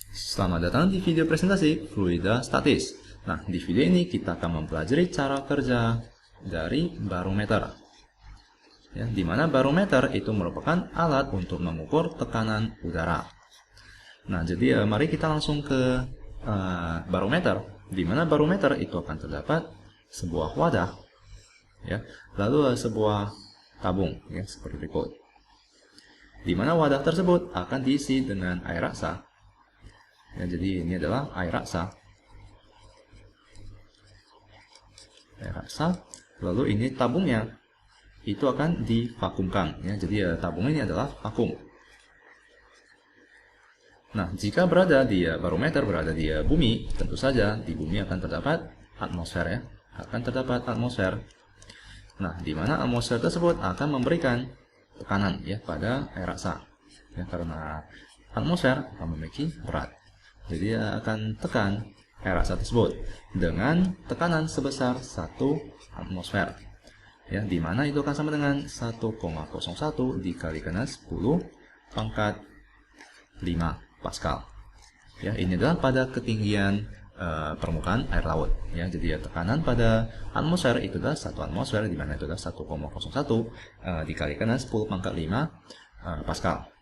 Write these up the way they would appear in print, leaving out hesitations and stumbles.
Selamat datang di video presentasi fluida statis. Nah, di video ini kita akan mempelajari cara kerja dari barometer. Ya, di mana barometer itu merupakan alat untuk mengukur tekanan udara. Nah, jadi mari kita langsung ke barometer. Di mana barometer itu akan terdapat sebuah wadah, ya, lalu sebuah tabung, ya, seperti berikut. Di mana wadah tersebut akan diisi dengan air raksa. Ya, jadi ini adalah air raksa. Air raksa. Lalu ini tabungnya itu akan divakumkan. Ya, jadi tabung ini adalah vakum. Nah, jika berada di barometer berada di bumi, tentu saja di bumi akan terdapat atmosfer, ya, akan terdapat atmosfer. Nah, di mana atmosfer tersebut akan memberikan tekanan, ya, pada air raksa. Ya, karena atmosfer akan memiliki berat. Jadi akan tekan air raksa tersebut dengan tekanan sebesar 1 atmosfer. Ya, di mana itu akan sama dengan 1,01 dikalikan 10 pangkat 5 Pascal. Ya, ini adalah pada ketinggian permukaan air laut. Ya, jadi tekanan pada atmosfer itu adalah 1 atmosfer, di mana itu adalah 1,01 dikalikan 10 pangkat 5 Pascal.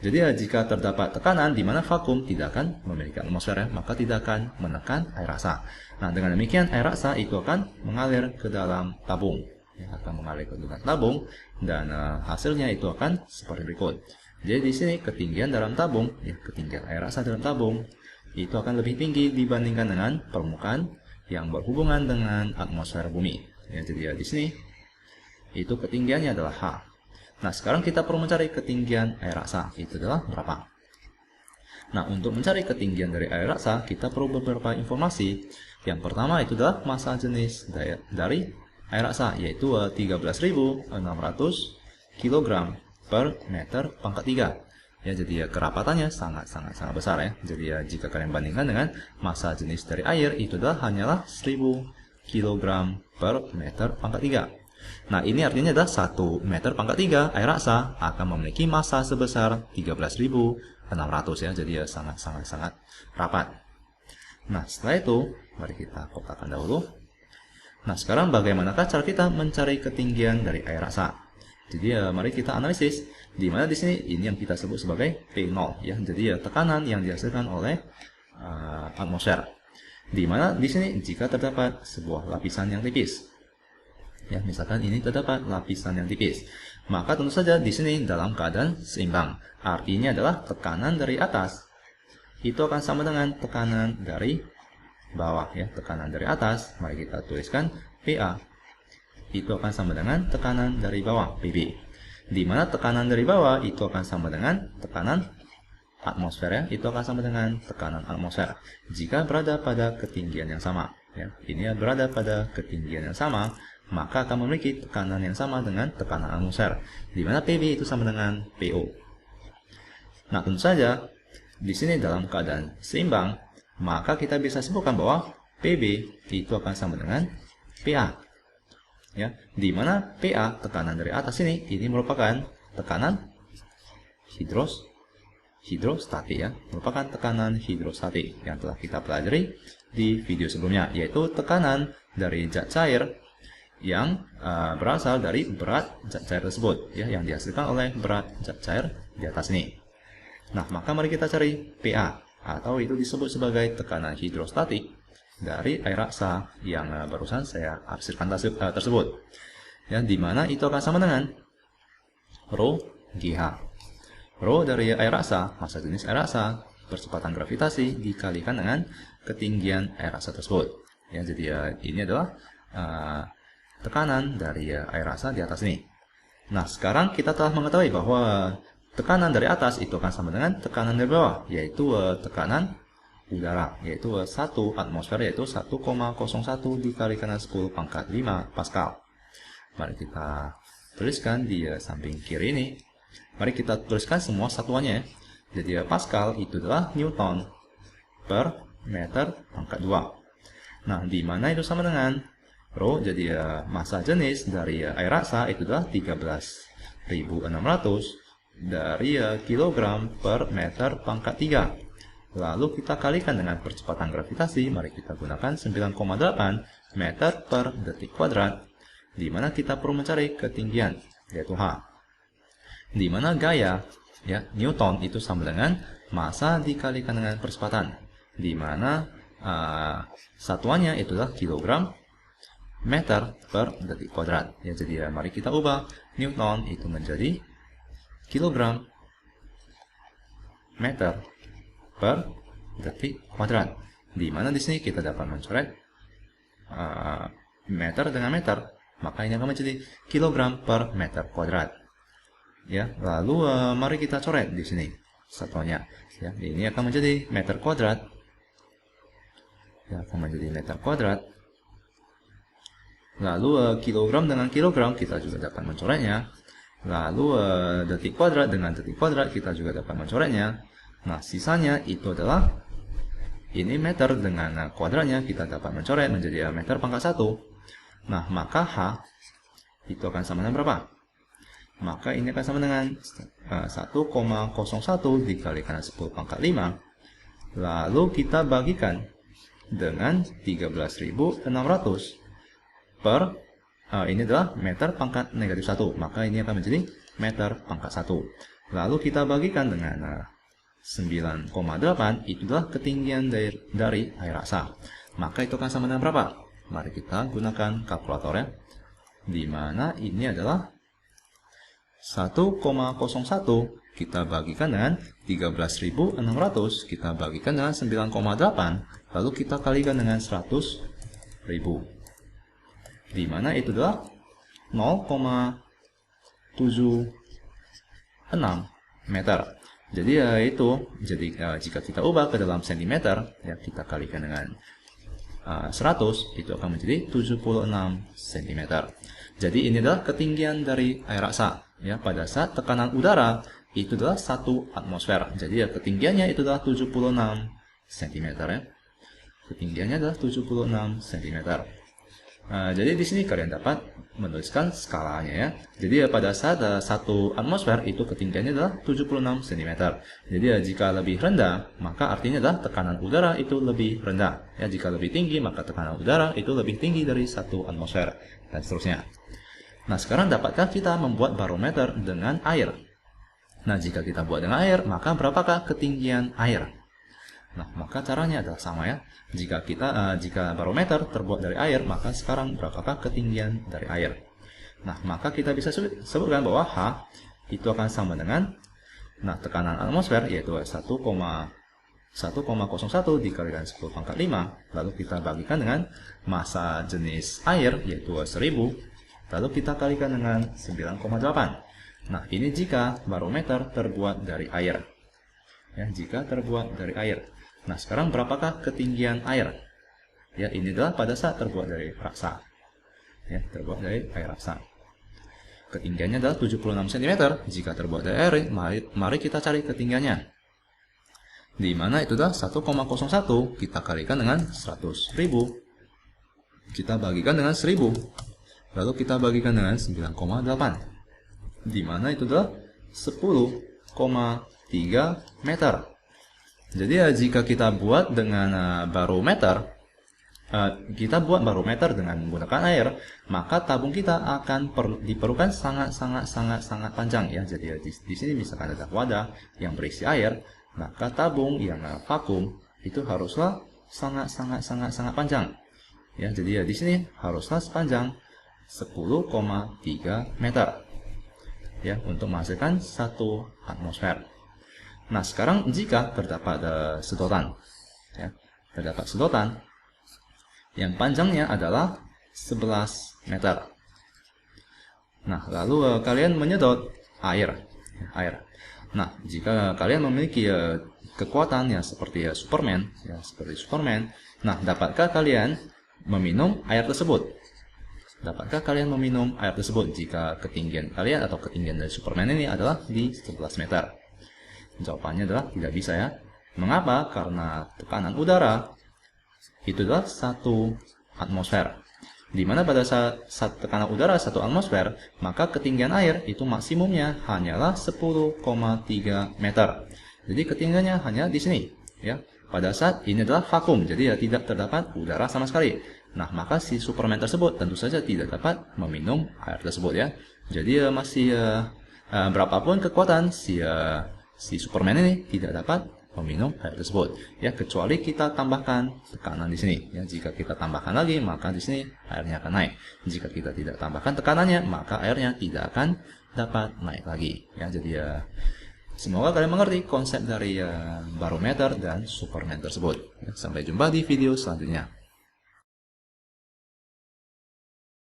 Jadi jika terdapat tekanan di mana vakum tidak akan memiliki atmosfer, ya, maka tidak akan menekan air raksa. Nah, dengan demikian air raksa itu akan mengalir ke dalam tabung. Ya, akan mengalir ke dalam tabung dan hasilnya itu akan seperti berikut. Jadi di sini ketinggian dalam tabung, ya, ketinggian air raksa dalam tabung itu akan lebih tinggi dibandingkan dengan permukaan yang berhubungan dengan atmosfer bumi. Ya, jadi di sini itu ketinggiannya adalah H. Nah, sekarang kita perlu mencari ketinggian air raksa. Itu adalah berapa? Nah, untuk mencari ketinggian dari air raksa, kita perlu beberapa informasi. Yang pertama itu adalah massa jenis dari air raksa, yaitu 13.600 kg per meter pangkat 3. Ya, jadi kerapatannya sangat besar, ya. Jadi jika kalian bandingkan dengan massa jenis dari air, itu adalah hanyalah 1000 kg per meter pangkat 3. Nah, ini artinya adalah 1 meter pangkat 3 air raksa akan memiliki massa sebesar 13.600, ya. Jadi sangat rapat. Nah, setelah itu mari kita kotakkan dahulu. Nah, sekarang bagaimanakah cara kita mencari ketinggian dari air raksa? Jadi mari kita analisis. Di mana di sini ini yang kita sebut sebagai P0, ya. Jadi tekanan yang dihasilkan oleh atmosfer. Di mana di sini jika terdapat sebuah lapisan yang tipis, ya, misalkan ini terdapat lapisan yang tipis, maka tentu saja di sini dalam keadaan seimbang. Artinya adalah tekanan dari atas itu akan sama dengan tekanan dari bawah, ya. Tekanan dari atas, mari kita tuliskan PA, itu akan sama dengan tekanan dari bawah, PB. Di mana tekanan dari bawah itu akan sama dengan tekanan atmosfer, ya. Itu akan sama dengan tekanan atmosfer jika berada pada ketinggian yang sama, ya. Ini berada pada ketinggian yang sama, maka akan memiliki tekanan yang sama dengan tekanan atmosfer, di mana PB itu sama dengan PO. Nah, tentu saja di sini dalam keadaan seimbang, maka kita bisa simpulkan bahwa PB itu akan sama dengan PA. Ya, di mana PA, tekanan dari atas ini merupakan tekanan hidrostatik, ya, merupakan tekanan hidrostatik yang telah kita pelajari di video sebelumnya, yaitu tekanan dari zat cair yang berasal dari berat zat cair tersebut, ya, yang dihasilkan oleh berat zat cair di atas ini. Nah, maka mari kita cari PA, atau itu disebut sebagai tekanan hidrostatik dari air raksa yang barusan saya arsirkan tersebut, ya, di mana itu akan sama dengan Rho GH. Rho dari air raksa, massa jenis air raksa, percepatan gravitasi dikalikan dengan ketinggian air raksa tersebut. Ya, jadi ini adalah tekanan dari air raksa di atas ini. Nah, sekarang kita telah mengetahui bahwa tekanan dari atas itu akan sama dengan tekanan dari bawah, yaitu tekanan udara, yaitu 1 atmosfer, yaitu 1,01 dikalikan 10 pangkat 5 Pascal. Mari kita tuliskan di samping kiri ini. Mari kita tuliskan semua satuannya. Jadi Pascal itu adalah Newton per meter pangkat 2. Nah, di mana itu sama dengan Rho, jadi massa jenis dari air raksa itu adalah 13.600 dari kilogram per meter pangkat 3. lalu kita kalikan dengan percepatan gravitasi. Mari kita gunakan 9,8 meter per detik kuadrat, di mana kita perlu mencari ketinggian, yaitu H. Di mana gaya, ya, Newton itu sama dengan massa dikalikan dengan percepatan, di mana satuannya itu adalah kilogram meter per detik kuadrat. Ya, jadi mari kita ubah Newton itu menjadi kilogram meter per detik kuadrat, di mana di sini kita dapat mencoret meter dengan meter, maka ini akan menjadi kilogram per meter kuadrat. Ya, lalu mari kita coret di sini satuannya. Ya, ini akan menjadi meter kuadrat. Ya, akan menjadi meter kuadrat. Lalu kilogram dengan kilogram kita juga dapat mencoretnya. Lalu detik kuadrat dengan detik kuadrat kita juga dapat mencoretnya. Nah, sisanya itu adalah ini meter dengan kuadratnya kita dapat mencoret menjadi meter pangkat 1. Nah, maka H itu akan sama dengan berapa? Maka ini akan sama dengan 1,01 dikalikan 10 pangkat 5. Lalu kita bagikan dengan 13.600 per ini adalah meter pangkat negatif 1, maka ini akan menjadi meter pangkat 1. Lalu kita bagikan dengan 9,8, itu adalah ketinggian dari air rasa. Maka itu akan sama dengan berapa? Mari kita gunakan kalkulator, ya. Di mana ini adalah 1,01 kita bagikan dengan 13.600, kita bagikan dengan 9,8, lalu kita kalikan dengan 100.000. Di mana itu adalah 0,76 meter. Jadi jika kita ubah ke dalam sentimeter, ya, kita kalikan dengan 100, itu akan menjadi 76 cm. Jadi ini adalah ketinggian dari air rasa, ya, pada saat tekanan udara itu adalah 1 atmosfer. Jadi ketinggiannya itu adalah 76 cm, ya. Ketinggiannya adalah 76 cm. Jadi di sini kalian dapat menuliskan skalanya, ya. Jadi pada saat 1 atmosfer itu ketinggiannya adalah 76 cm. Jadi jika lebih rendah, maka artinya adalah tekanan udara itu lebih rendah. Ya, jika lebih tinggi, maka tekanan udara itu lebih tinggi dari 1 atmosfer, dan seterusnya. Nah, sekarang dapatkah kita membuat barometer dengan air? Nah, jika kita buat dengan air, maka berapakah ketinggian air? Nah, maka caranya adalah sama, ya. Jika barometer terbuat dari air, maka sekarang berapakah ketinggian dari air? Nah, maka kita bisa sebutkan bahwa H itu akan sama dengan, nah, tekanan atmosfer yaitu 1,01 dikalikan 10 pangkat 5, lalu kita bagikan dengan massa jenis air yaitu 1000, lalu kita kalikan dengan 9,8. Nah, ini jika barometer terbuat dari air. Ya, jika terbuat dari air. Nah, sekarang berapakah ketinggian air? Ya, ini adalah pada saat terbuat dari raksa. Ya, terbuat dari air raksa. Ketinggiannya adalah 76 cm. Jika terbuat dari air, mari kita cari ketinggiannya. Di mana itu adalah 1,01 kita kalikan dengan 100.000. Kita bagikan dengan 1000. Lalu kita bagikan dengan 9,8. Di mana itu adalah 10,3 meter. Jadi jika kita buat dengan barometer, kita buat barometer dengan menggunakan air, maka tabung kita akan diperlukan sangat panjang, ya. Jadi di sini misalkan ada wadah yang berisi air, maka tabung yang vakum itu haruslah sangat panjang, ya. Jadi di sini haruslah sepanjang 10,3 meter, ya, untuk menghasilkan 1 atmosfer. Nah, sekarang jika terdapat sedotan, ya, terdapat sedotan yang panjangnya adalah 11 meter. Nah, lalu kalian menyedot air. Nah, jika kalian memiliki kekuatan yang seperti Superman, nah, dapatkah kalian meminum air tersebut? Jika ketinggian kalian atau ketinggian dari Superman ini adalah di 11 meter? Jawabannya adalah tidak bisa, ya. Mengapa? Karena tekanan udara itu adalah 1 atmosfer. Di mana pada saat tekanan udara 1 atmosfer, maka ketinggian air itu maksimumnya hanyalah 10,3 meter. Jadi ketinggiannya hanya di sini, ya. Pada saat ini adalah vakum, jadi ya tidak terdapat udara sama sekali. Nah, maka si Superman tersebut tentu saja tidak dapat meminum air tersebut ya. Jadi masih berapapun kekuatan si Superman ini tidak dapat meminum air tersebut ya, kecuali kita tambahkan tekanan di sini ya. Jika kita tambahkan lagi, maka di sini airnya akan naik. Jika kita tidak tambahkan tekanannya, maka airnya tidak akan dapat naik lagi ya. Jadi semoga kalian mengerti konsep dari barometer dan Superman tersebut. Sampai jumpa di video selanjutnya.